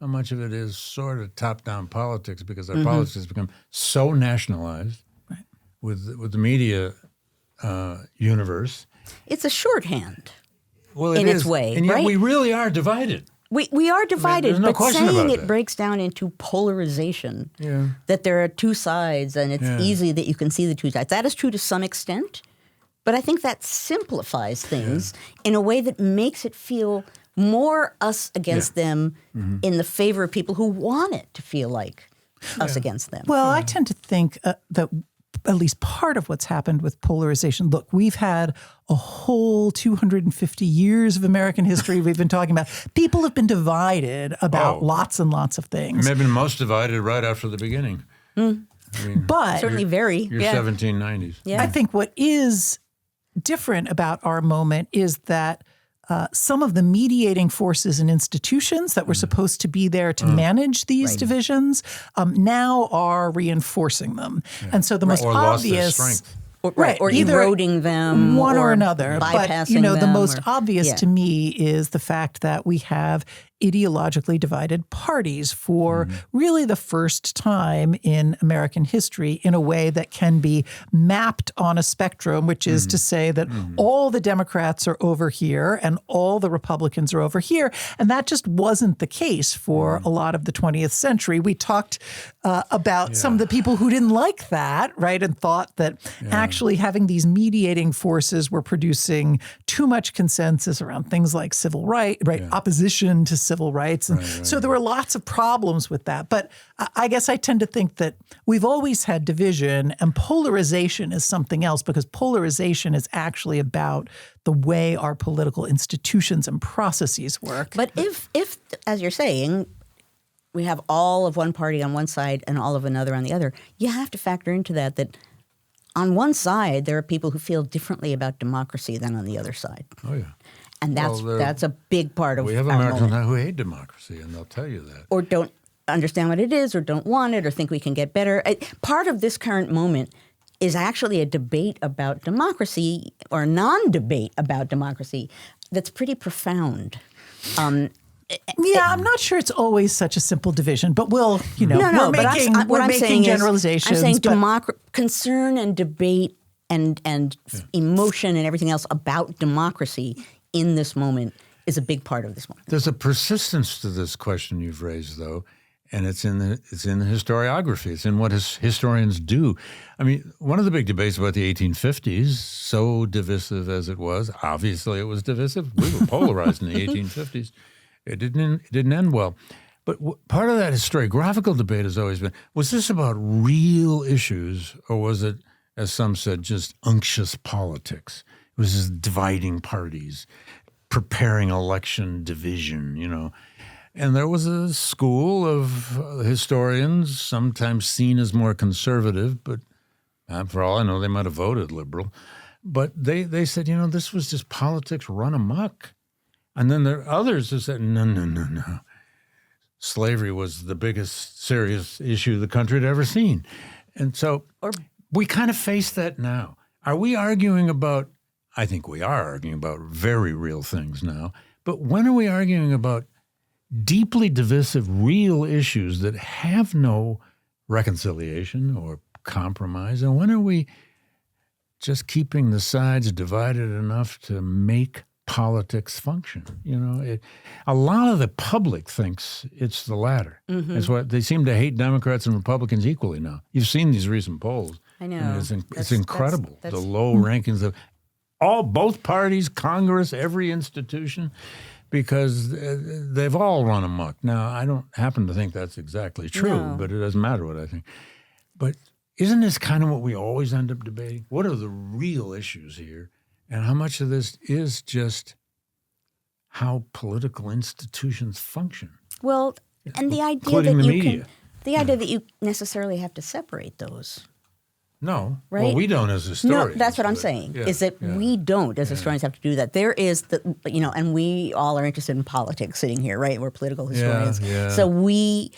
How much of it is sort of top-down politics because our politics has become so nationalized with the media universe. It's a shorthand Well, in its way, and yet right? we really are divided. We are divided, there's no but question saying about it that. breaks down into polarization, Yeah. that there are two sides and it's easy that you can see the two sides. That is true to some extent, but I think that simplifies things in a way that makes it feel more us against them in the favor of people who want it to feel like us against them. Well, I tend to think that at least part of what's happened with polarization, look, we've had a whole 250 years of American history we've been talking about. People have been divided about lots and lots of things. Maybe most divided right after the beginning. I mean, But certainly very. your 1790s. Yeah. I think what is different about our moment is that some of the mediating forces and institutions that were supposed to be there to manage these divisions now are reinforcing them. And so the most Or lost their obvious... strength. Or either eroding them, one or another. bypassing But, the them, most or- obvious to me is the fact that we have ideologically divided parties for really the first time in American history in a way that can be mapped on a spectrum, which is to say that all the Democrats are over here and all the Republicans are over here. And that just wasn't the case for a lot of the 20th century. We talked about some of the people who didn't like that, right, and thought that actually having these mediating forces were producing too much consensus around things like civil rights, opposition to civil rights. And so there were lots of problems with that. But I guess I tend to think that we've always had division, and polarization is something else, because polarization is actually about the way our political institutions and processes work. But if, as you're saying, we have all of one party on one side and all of another on the other, you have to factor into that on one side there are people who feel differently about democracy than on the other side. Oh, yeah. And that's a big part of We have our Americans moment. now who hate democracy, and they'll tell you that. Or don't understand what it is, or don't want it, or think we can get better. Part of this current moment is actually a debate about democracy, or a non-debate about democracy, that's pretty profound. I'm not sure it's always such a simple division, but we're making generalizations. I'm saying concern and debate and emotion and everything else about democracy in this moment is a big part of this moment. There's a persistence to this question you've raised, though, and it's in the historiography. It's in what historians do. I mean, one of the big debates about the 1850s, so divisive as it was, obviously it was divisive. We were polarized in the 1850s. It didn't end well. But part of that historiographical debate has always been, was this about real issues, or was it, as some said, just unctuous politics? It was just dividing parties, preparing election division, And there was a school of historians, sometimes seen as more conservative, but for all I know, they might have voted liberal. But they said, this was just politics run amok. And then there are others who said, no. Slavery was the biggest serious issue the country had ever seen. And so we kind of face that now. Are we arguing about, I think we are arguing about very real things now, but when are we arguing about deeply divisive real issues that have no reconciliation or compromise? And when are we just keeping the sides divided enough to make politics function. A lot of the public thinks it's the latter. That's why they seem to hate Democrats and Republicans equally now. You've seen these recent polls. I know. It's incredible. That's the low rankings of both parties, Congress, every institution, because they've all run amok. Now, I don't happen to think that's exactly true, but it doesn't matter what I think. But isn't this kind of what we always end up debating? What are the real issues here? And how much of this is just how political institutions function? Well, and the idea that you necessarily have to separate those. No. Right? Well, we don't as historians. No, that's what I'm saying, is that we don't as historians have to do that. There is and we all are interested in politics sitting here, right? We're political historians. So we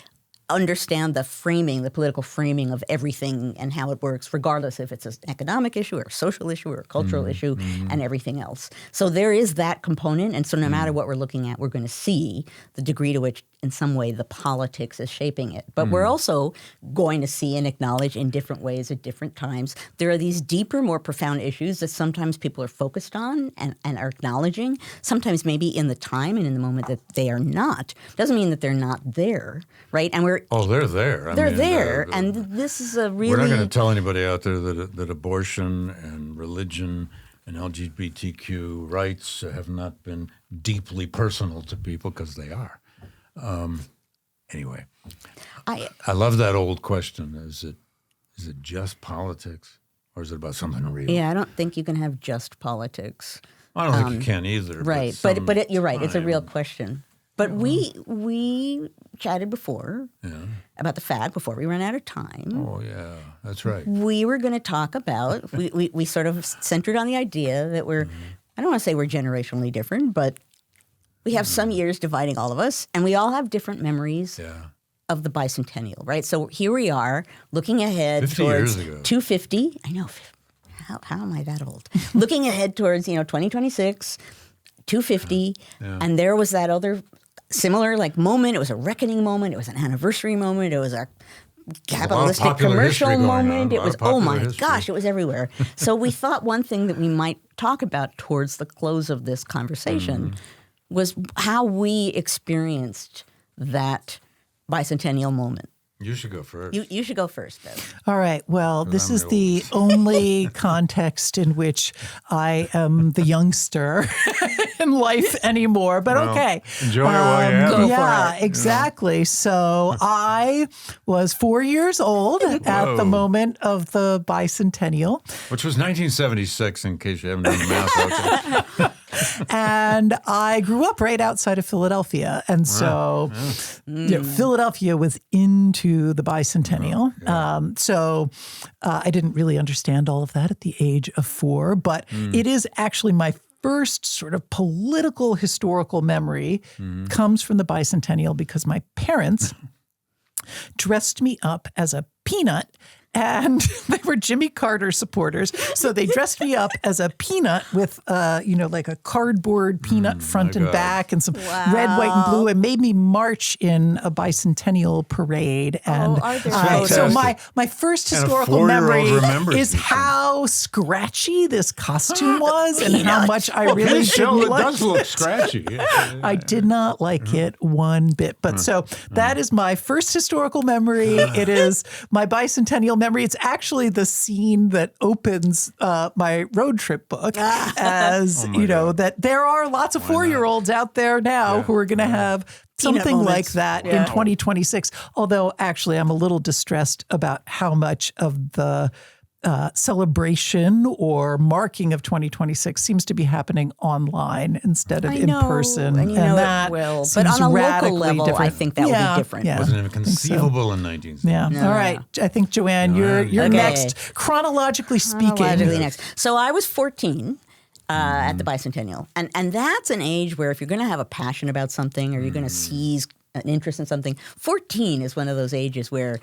understand the political framing of everything and how it works, regardless if it's an economic issue or a social issue or a cultural issue and everything else. So there is that component. And so no matter what we're looking at, we're going to see the degree to which, in some way, the politics is shaping it. But we're also going to see and acknowledge in different ways at different times. There are these deeper, more profound issues that sometimes people are focused on and are acknowledging, sometimes maybe in the time and in the moment that they are not. Doesn't mean that they're not there, right? And we're they're there. They're there, and this is a really... We're not going to tell anybody out there that abortion and religion and LGBTQ rights have not been deeply personal to people, because they are. Anyway, I love that old question. Is it just politics, or is it about something real? Yeah, I don't think you can have just politics. I don't think you can either. Right, but you're right. It's a real question. But we chatted before about the fact, before we ran out of time. Oh, yeah, that's right. We were going to talk about, we sort of centered on the idea that we're, I don't want to say we're generationally different, but we have some years dividing all of us, and we all have different memories of the bicentennial, right? So here we are looking ahead 50 towards years ago. 250. I know, how am I that old? Looking ahead towards, 2026, 250, and there was that other similar moment. It was a reckoning moment. It was an anniversary moment. It was a capitalistic commercial moment. It was, oh my gosh, it was everywhere. So we thought one thing that we might talk about towards the close of this conversation was how we experienced that bicentennial moment. You should go first. You should go first, Bev. All right. Well, this is the only context in which I am the youngster in life anymore. But okay. Enjoy it while you have it. Yeah, exactly. So I was 4 years old at the moment of the bicentennial. Which was 1976, in case you haven't done the math. Okay. And I grew up right outside of Philadelphia. And so Philadelphia was into the bicentennial. So I didn't really understand all of that at the age of 4. But it is actually my first sort of political historical memory comes from the bicentennial, because my parents dressed me up as a peanut. And they were Jimmy Carter supporters. So they dressed me up as a peanut with, like a cardboard peanut front and back and some red, white, and blue, and made me march in a bicentennial parade. And so my first historical memory is how scratchy this costume was and how much I really didn't like it. It does look scratchy. I did not like it one bit. But so that is my first historical memory. It is my bicentennial memory. It's actually the scene that opens my road trip book as, that there are lots of 4-year-olds out there now who are going to have something like that in 2026. Although actually I'm a little distressed about how much of the celebration or marking of 2026 seems to be happening online instead of in person. And that will. But on a local level, different. I think that would be different. It wasn't even conceivable in 1960. Yeah. No. All right. I think, Joanne, you're next, chronologically speaking. Next. So I was 14 at the bicentennial. And that's an age where if you're going to have a passion about something or you're going to seize an interest in something, 14 is one of those ages where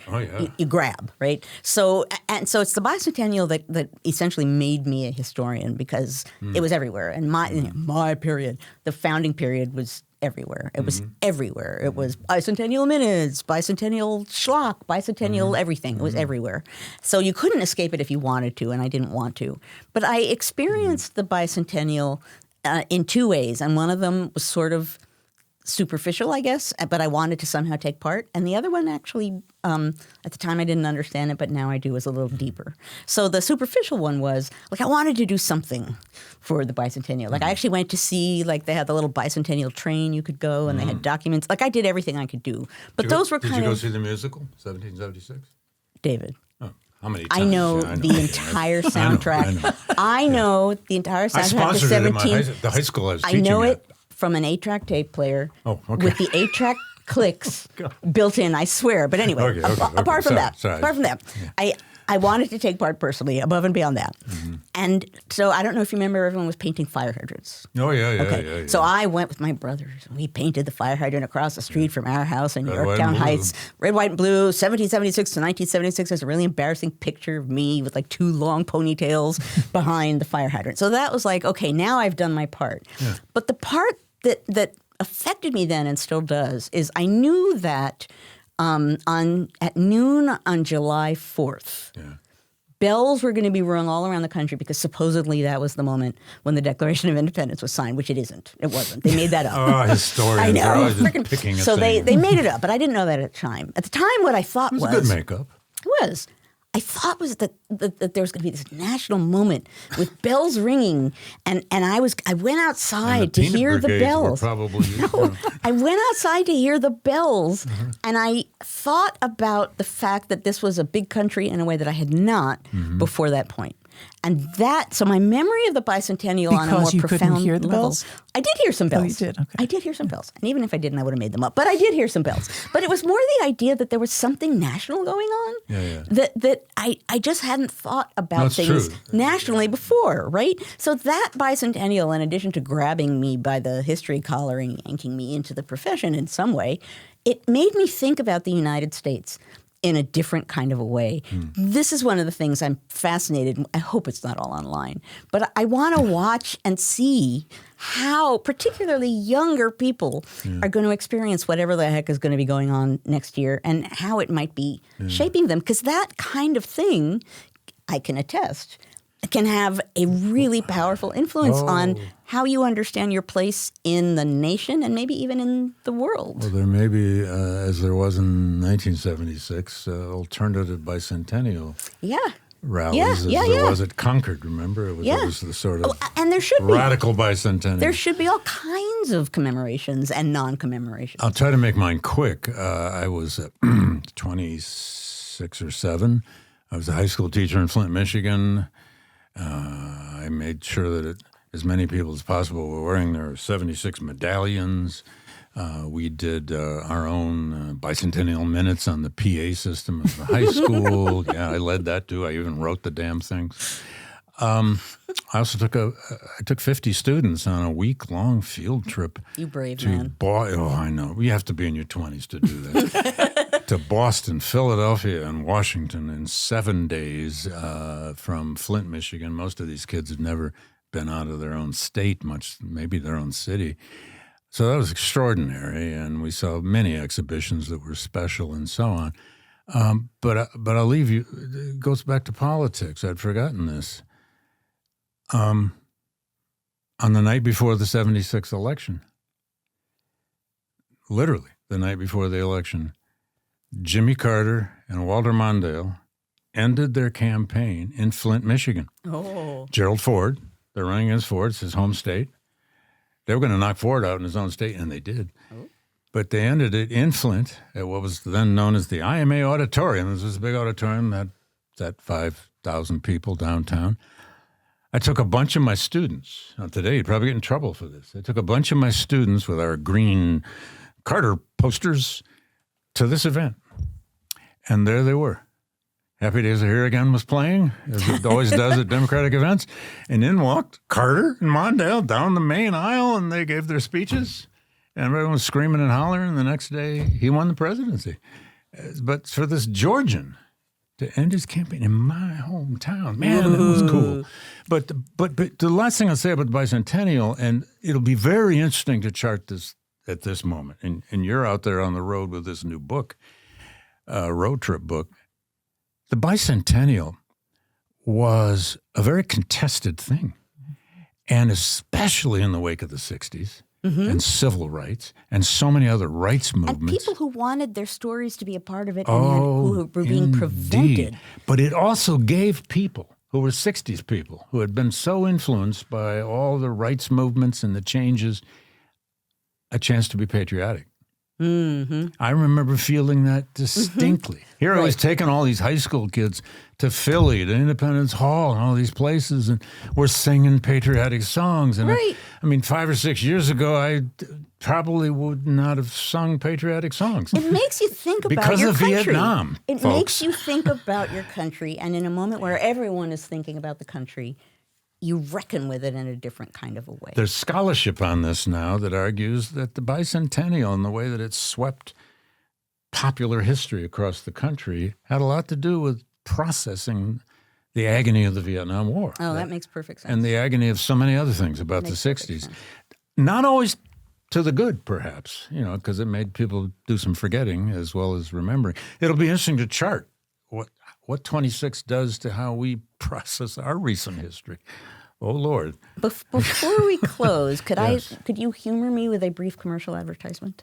you grab, right? So it's the bicentennial that essentially made me a historian, because it was everywhere. And my period, the founding period, was everywhere. It was everywhere. It was bicentennial minutes, bicentennial schlock, bicentennial everything. It was everywhere. So you couldn't escape it if you wanted to, and I didn't want to. But I experienced the bicentennial in two ways. And one of them was sort of superficial, I guess, but I wanted to somehow take part. And the other one actually, at the time I didn't understand it, but now I do, was a little deeper. So the superficial one was, like, I wanted to do something for the Bicentennial. Like, I actually went to see, like, they had the little Bicentennial train you could go, and they had documents. Like, I did everything I could do. But those were kind of... Did you go see the musical, 1776? David. How many times? I know the entire soundtrack. I know the entire soundtrack. I sponsored it in the high school I was teaching at. I know it from an 8-track tape player with the 8-track clicks built in, I swear. But anyway, apart from that, I wanted to take part personally, above and beyond that. Mm-hmm. And so I don't know if you remember, everyone was painting fire hydrants. Oh, yeah. So I went with my brothers, and we painted the fire hydrant across the street from our house in Yorktown Heights. Red, white, and blue, 1776 to 1976. There's a really embarrassing picture of me with like 2 long ponytails behind the fire hydrant. So that was like, okay, now I've done my part. Yeah. But the part that affected me then and still does is I knew that at noon on July 4th, bells were going to be rung all around the country because supposedly that was the moment when the Declaration of Independence was signed, which it isn't. It wasn't. They made that up. Historians. I know. They're always just picking so they made it up, but I didn't know that at the time. At the time, what I thought was... It was a good makeup. I thought was that there was going to be this national moment with bells ringing, and I went outside to hear the bells. I went outside to hear the bells, and I thought about the fact that this was a big country in a way that I had not before that point. And so my memory of the Bicentennial on a more profound hear the level. bells? I did hear some bells. Oh, you did? Okay. I did hear some bells. And even if I didn't, I would have made them up. But I did hear some bells. But it was more the idea that there was something national going on that I just hadn't thought about things nationally before, right? So that Bicentennial, in addition to grabbing me by the history collar and yanking me into the profession in some way, it made me think about the United States in a different kind of a way. This is one of the things I'm fascinated. I hope it's not all online. But I want to watch and see how particularly younger people are going to experience whatever the heck is going to be going on next year and how it might be shaping them. Because that kind of thing, I can attest, can have a really powerful influence on how you understand your place in the nation and maybe even in the world. Well, there may be, as there was in 1976, alternative bicentennial rallies there was at Concord, remember? It was the sort of and there should radical bicentennial. There should be all kinds of commemorations and non-commemorations. I'll try to make mine quick. I was 26 or 7. I was a high school teacher in Flint, Michigan. I made sure that as many people as possible were wearing their 76 medallions. We did our own bicentennial minutes on the PA system of the high school. I led that too. I even wrote the damn things. I also took 50 students on a week-long field trip. You brave man. I know. You have to be in your 20s to do that. To Boston, Philadelphia, and Washington in 7 days from Flint, Michigan. Most of these kids had never been out of their own state, much maybe their own city. So that was extraordinary, and we saw many exhibitions that were special and so on. But I'll leave you. It goes back to politics. I'd forgotten this. On the night before the 76 election, literally the night before the election, Jimmy Carter and Walter Mondale ended their campaign in Flint, Michigan. Gerald Ford, they're running against Ford, it's his home state. They were going to knock Ford out in his own state, and they did. But they ended it in Flint at what was then known as the IMA Auditorium. This was a big auditorium that 5,000 people downtown. I took a bunch of my students. Now today, you'd probably get in trouble for this. I took a bunch of my students with our green Carter posters to this event. And there they were. Happy Days Are Here Again was playing, as it always does at Democratic events. And in walked Carter and Mondale down the main aisle, and they gave their speeches. And everyone was screaming and hollering. And the next day, he won the presidency. But for this Georgian to end his campaign in my hometown, man, that was cool. But the last thing I'll say about the Bicentennial, and it'll be very interesting to chart this at this moment, and you're out there on the road with this new book, road trip book. The Bicentennial was a very contested thing. and especially in the wake of the 60s and civil rights and so many other rights movements. And people who wanted their stories to be a part of it and who were being prevented. But it also gave people who were 60s people who had been so influenced by all the rights movements and the changes a chance to be patriotic. I remember feeling that distinctly. Here I was taking all these high school kids to Philly, to Independence Hall, and all these places, and we're singing patriotic songs. And I mean, 5 or 6 years ago, I probably would not have sung patriotic songs. It makes you think about because your of country. Vietnam. It folks. makes you think about your country, and in a moment where everyone is thinking about the country, you reckon with it in a different kind of a way. There's scholarship on this now that argues that the Bicentennial and the way that it swept popular history across the country had a lot to do with processing the agony of the Vietnam War. Oh, that makes perfect sense. And the agony of so many other things about the 60s. Not always to the good, perhaps, because it made people do some forgetting as well as remembering. It'll be interesting to chart what 26 does to how we process our recent history. Oh, Lord. Before we close, could Yes. could you humor me with a brief commercial advertisement?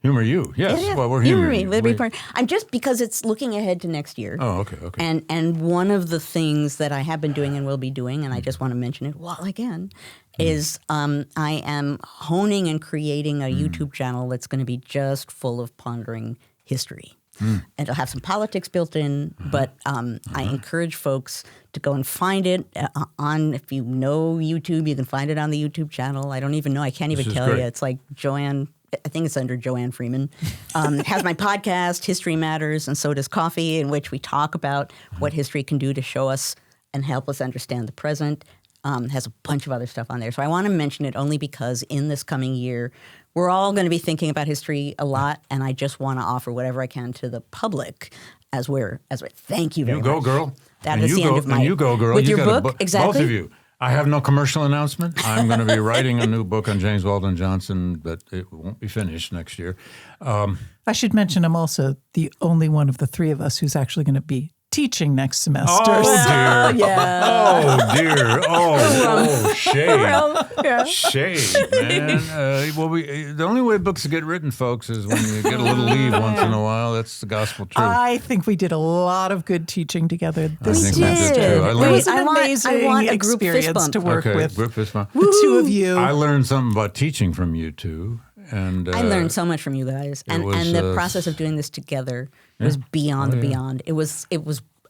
Humor you. Yes. Yeah. Well, we're humoring you. With a brief I'm just because it's looking ahead to next year. Oh, okay. And one of the things that I have been doing and will be doing, and I just want to mention it again, is I am honing and creating a YouTube channel that's going to be just full of pondering history. And it'll have some politics built in, but I encourage folks to go and find it if you know YouTube, you can find it on the YouTube channel. I don't even know. I can't even tell you. It's like Joanne. I think it's under Joanne Freeman. Has my podcast, History Matters, and so does Coffee, in which we talk about what history can do to show us and help us understand the present. Has a bunch of other stuff on there. So I want to mention it only because in this coming year, we're all going to be thinking about history a lot, and I just want to offer whatever I can to the public as we're thank you very much. You go, girl. That is the end of my. And you go, girl. With You your got book, exactly. Both of you. I have no commercial announcement. I'm going to be writing a new book on James Weldon Johnson, but it won't be finished next year. I should mention I'm also the only one of the three of us who's actually going to be teaching next semester. Oh, dear. Yeah. Oh, dear. Oh, shade. Yeah. Shade, man. The only way books get written, folks, is when you get a little leave once in a while. That's the gospel truth. I think we did a lot of good teaching together this I think semester. we did too. It was I an want amazing a group fist experience bump. to work with Group fist bump. the two of you. I learned something about teaching from you two. And I learned so much from you guys, and the process of doing this together was beyond beyond. It was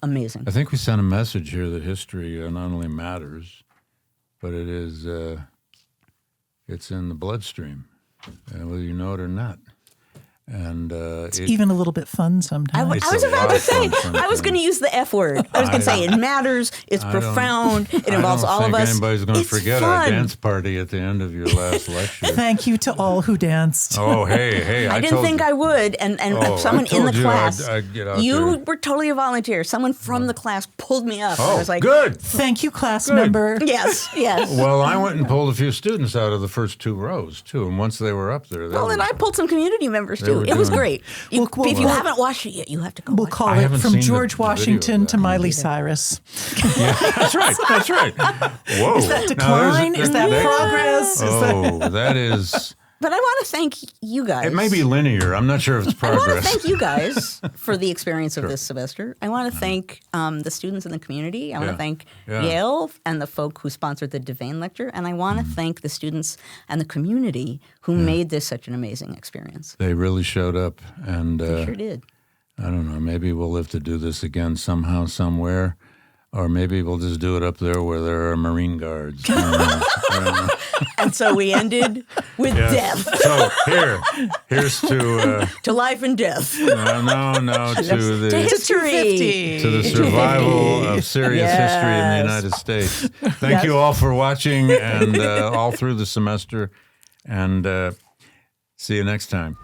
amazing. I think we sent a message here that history not only matters, but it is it's in the bloodstream, whether you know it or not. And it's even a little bit fun sometimes. I was about to say, I was going to use the F word. I was going to say it matters, it's profound, it involves all of us. Anybody's going to forget our fun. dance party at the end of your last lecture. Thank you to all who danced. Oh, hey, I didn't think I would. And someone in the class, I'd get out you there. were totally a volunteer. Someone from the class pulled me up. Oh, I was like, good. Thank you, class member. Yes. Well, I went and pulled a few students out of the first two rows, too. And once they were up there, Well, and I pulled some community members, too. It was great. If you haven't watched it yet, you have to go We'll watch call I it haven't From seen George the video Washington of to that. Miley Cyrus. Yeah, that's right. Whoa. Is that decline? Is that progress? That is... But I want to thank you guys. It may be linear. I'm not sure if it's I want to progress. thank you guys for the experience of this semester. I want to thank the students in the community. I want to thank Yale and the folk who sponsored the Devane lecture. And I want to thank the students and the community who made this such an amazing experience. They really showed up. And They sure did. I don't know, maybe we'll live to do this again somehow, somewhere. Or maybe we'll just do it up there where there are Marine Guards. I don't know. And so we ended with death. So here's to life and death. to the To history. to the survival of serious history in the United States. Thank you all for watching and all through the semester, and see you next time.